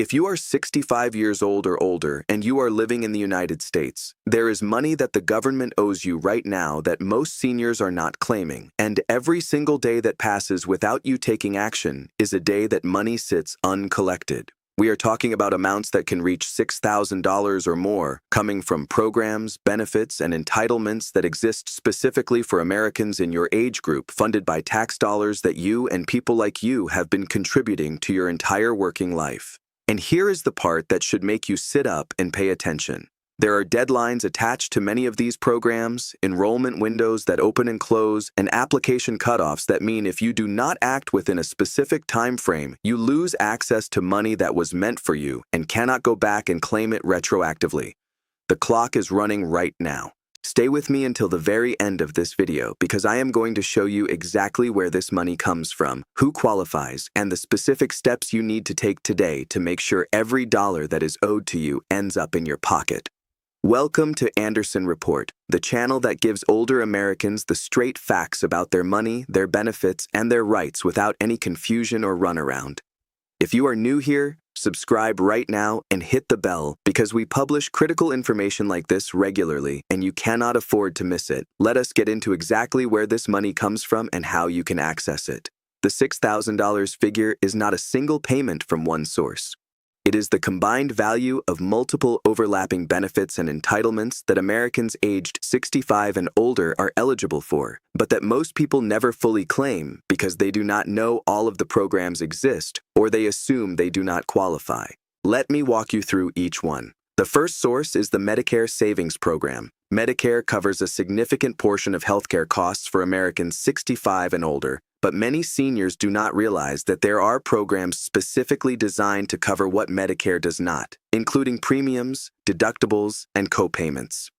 If you are 65 years old or older and you are living in the United States, there is money that the government owes you right now that most seniors are not claiming, and every single day that passes without you taking action is a day that money sits uncollected. We are talking about amounts that can reach $6,000 or more, coming from programs, benefits, and entitlements that exist specifically for Americans in your age group, funded by tax dollars that you and people like you have been contributing to your entire working life. And here is the part that should make you sit up and pay attention. There are deadlines attached to many of these programs, enrollment windows that open and close, and application cutoffs that mean if you do not act within a specific time frame, you lose access to money that was meant for you and cannot go back and claim it retroactively. The clock is running right now. Stay with me until the very end of this video because I am going to show you exactly where this money comes from, who qualifies, and the specific steps you need to take today to make sure every dollar that is owed to you ends up in your pocket. Welcome to Anderson Report, the channel that gives older Americans the straight facts about their money, their benefits, and their rights without any confusion or runaround. If you are new here, subscribe right now and hit the bell because we publish critical information like this regularly and you cannot afford to miss it. Let us get into exactly where this money comes from and how you can access it. The $6,000 figure is not a single payment from one source. It is the combined value of multiple overlapping benefits and entitlements that Americans aged 65 and older are eligible for, but that most people never fully claim because they do not know all of the programs exist or they assume they do not qualify. Let me walk you through each one. The first source is the Medicare Savings Program. Medicare covers a significant portion of healthcare costs for Americans 65 and older, but many seniors do not realize that there are programs specifically designed to cover what Medicare does not, including premiums, deductibles, and co-payments.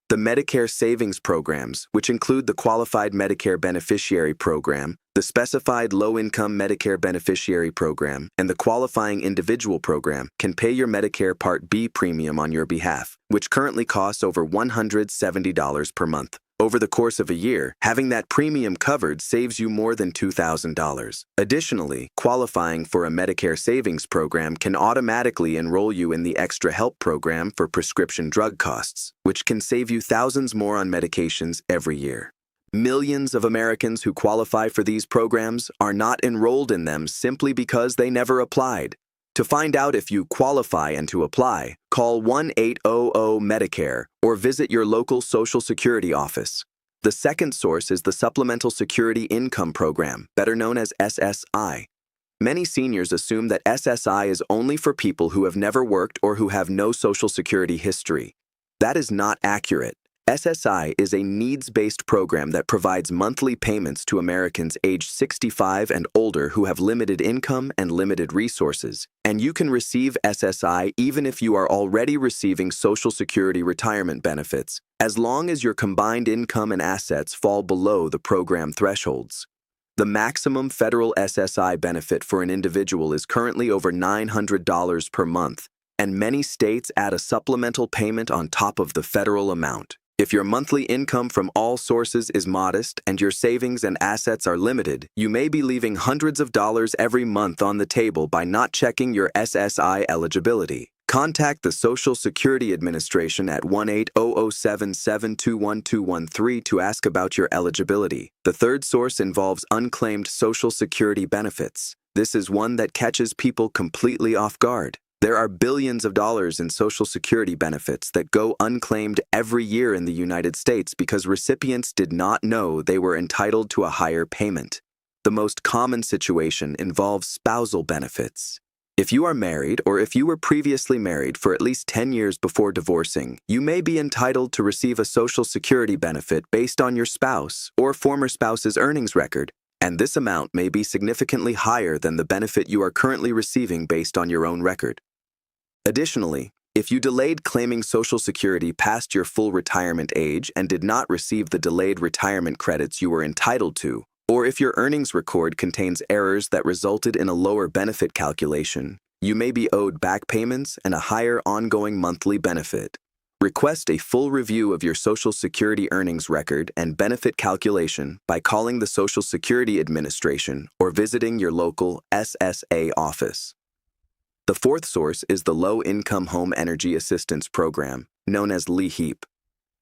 The Medicare Savings Programs, which include the Qualified Medicare Beneficiary Program, the Specified Low-Income Medicare Beneficiary Program, and the Qualifying Individual Program, can pay your Medicare Part B premium on your behalf, which currently costs over $170 per month. Over the course of a year, having that premium covered saves you more than $2,000. Additionally, qualifying for a Medicare Savings Program can automatically enroll you in the Extra Help Program for prescription drug costs, which can save you thousands more on medications every year. Millions of Americans who qualify for these programs are not enrolled in them simply because they never applied. To find out if you qualify and to apply, call 1-800-MEDICARE or visit your local Social Security office. The second source is the Supplemental Security Income Program, better known as SSI. Many seniors assume that SSI is only for people who have never worked or who have no Social Security history. That is not accurate. SSI is a needs-based program that provides monthly payments to Americans aged 65 and older who have limited income and limited resources, and you can receive SSI even if you are already receiving Social Security retirement benefits, as long as your combined income and assets fall below the program thresholds. The maximum federal SSI benefit for an individual is currently over $900 per month, and many states add a supplemental payment on top of the federal amount. If your monthly income from all sources is modest and your savings and assets are limited, you may be leaving hundreds of dollars every month on the table by not checking your SSI eligibility. Contact the Social Security Administration at 1-800-777-21213 to ask about your eligibility. The third source involves unclaimed Social Security benefits. This is one that catches people completely off guard. There are billions of dollars in Social Security benefits that go unclaimed every year in the United States because recipients did not know they were entitled to a higher payment. The most common situation involves spousal benefits. If you are married or if you were previously married for at least 10 years before divorcing, you may be entitled to receive a Social Security benefit based on your spouse or former spouse's earnings record. And this amount may be significantly higher than the benefit you are currently receiving based on your own record. Additionally, if you delayed claiming Social Security past your full retirement age and did not receive the delayed retirement credits you were entitled to, or if your earnings record contains errors that resulted in a lower benefit calculation, you may be owed back payments and a higher ongoing monthly benefit. Request a full review of your Social Security earnings record and benefit calculation by calling the Social Security Administration or visiting your local SSA office. The fourth source is the Low-Income Home Energy Assistance Program, known as LIHEAP.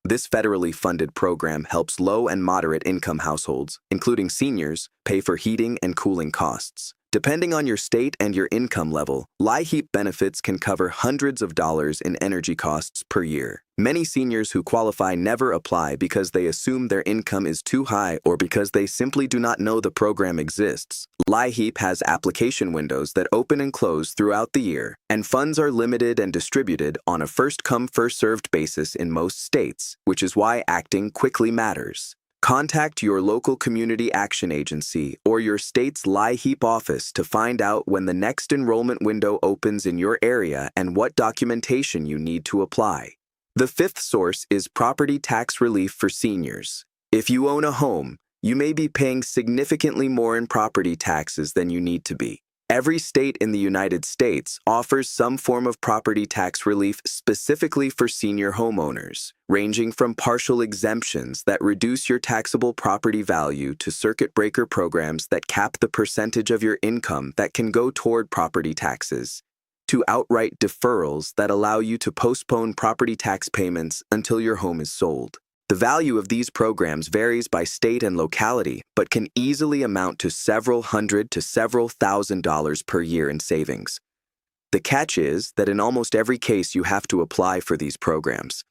This federally funded program helps low and moderate income households, including seniors, pay for heating and cooling costs. Depending on your state and your income level, LIHEAP benefits can cover hundreds of dollars in energy costs per year. Many seniors who qualify never apply because they assume their income is too high or because they simply do not know the program exists. LIHEAP has application windows that open and close throughout the year, and funds are limited and distributed on a first-come, first-served basis in most states, which is why acting quickly matters. Contact your local community action agency or your state's LIHEAP office to find out when the next enrollment window opens in your area and what documentation you need to apply. The fifth source is property tax relief for seniors. If you own a home, you may be paying significantly more in property taxes than you need to be. Every state in the United States offers some form of property tax relief specifically for senior homeowners, ranging from partial exemptions that reduce your taxable property value to circuit breaker programs that cap the percentage of your income that can go toward property taxes, to outright deferrals that allow you to postpone property tax payments until your home is sold. The value of these programs varies by state and locality, but can easily amount to several hundred to several $1,000s per year in savings. The catch is that in almost every case you have to apply for these programs.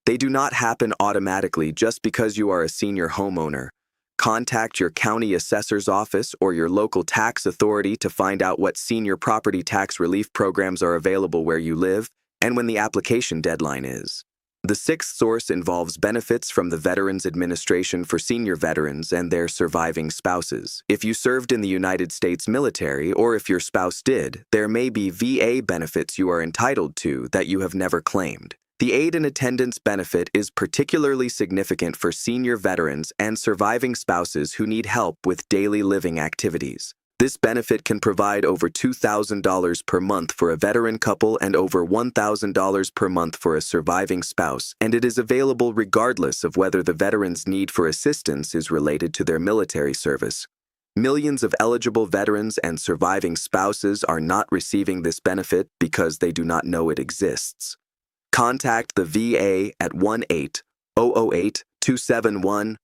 They do not happen automatically just because you are a senior homeowner. Contact your county assessor's office or your local tax authority to find out what senior property tax relief programs are available where you live and when the application deadline is. The sixth source involves benefits from the Veterans Administration for senior veterans and their surviving spouses. If you served in the United States military or if your spouse did, there may be VA benefits you are entitled to that you have never claimed. The aid and attendance benefit is particularly significant for senior veterans and surviving spouses who need help with daily living activities. This benefit can provide over $2,000 per month for a veteran couple and over $1,000 per month for a surviving spouse, and it is available regardless of whether the veteran's need for assistance is related to their military service. Millions of eligible veterans and surviving spouses are not receiving this benefit because they do not know it exists. Contact the VA at 1-800-271-0000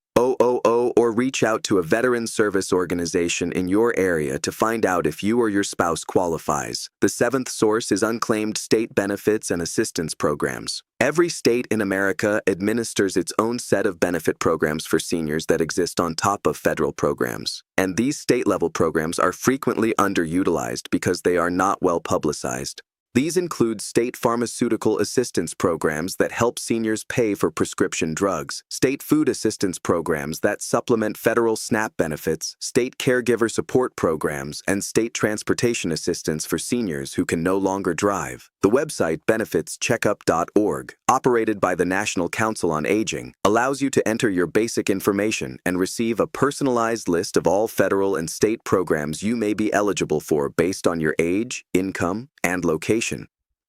or reach out to a veteran service organization in your area to find out if you or your spouse qualifies. The seventh source is unclaimed state benefits and assistance programs. Every state in America administers its own set of benefit programs for seniors that exist on top of federal programs. And these state-level programs are frequently underutilized because they are not well publicized. These include state pharmaceutical assistance programs that help seniors pay for prescription drugs, state food assistance programs that supplement federal SNAP benefits, state caregiver support programs, and state transportation assistance for seniors who can no longer drive. The website benefitscheckup.org, operated by the National Council on Aging, allows you to enter your basic information and receive a personalized list of all federal and state programs you may be eligible for based on your age, income, and location.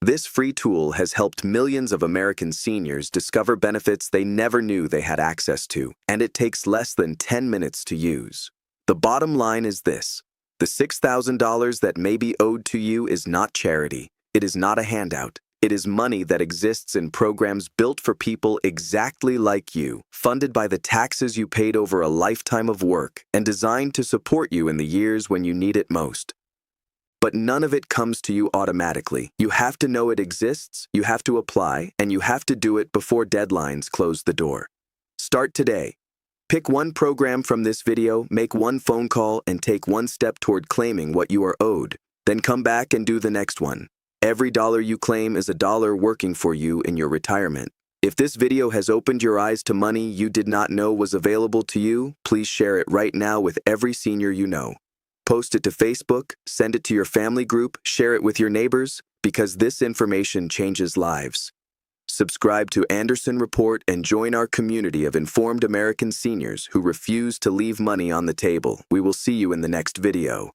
This free tool has helped millions of American seniors discover benefits they never knew they had access to, and it takes less than 10 minutes to use. The bottom line is this: the $6,000 that may be owed to you is not charity. It is not a handout. It is money that exists in programs built for people exactly like you, funded by the taxes you paid over a lifetime of work, and designed to support you in the years when you need it most. But none of it comes to you automatically. You have to know it exists, you have to apply, and you have to do it before deadlines close the door. Start today. Pick one program from this video, make one phone call, and take one step toward claiming what you are owed. Then come back and do the next one. Every dollar you claim is a dollar working for you in your retirement. If this video has opened your eyes to money you did not know was available to you, please share it right now with every senior you know. Post it to Facebook, send it to your family group, share it with your neighbors, because this information changes lives. Subscribe to Anderson Report and join our community of informed American seniors who refuse to leave money on the table. We will see you in the next video.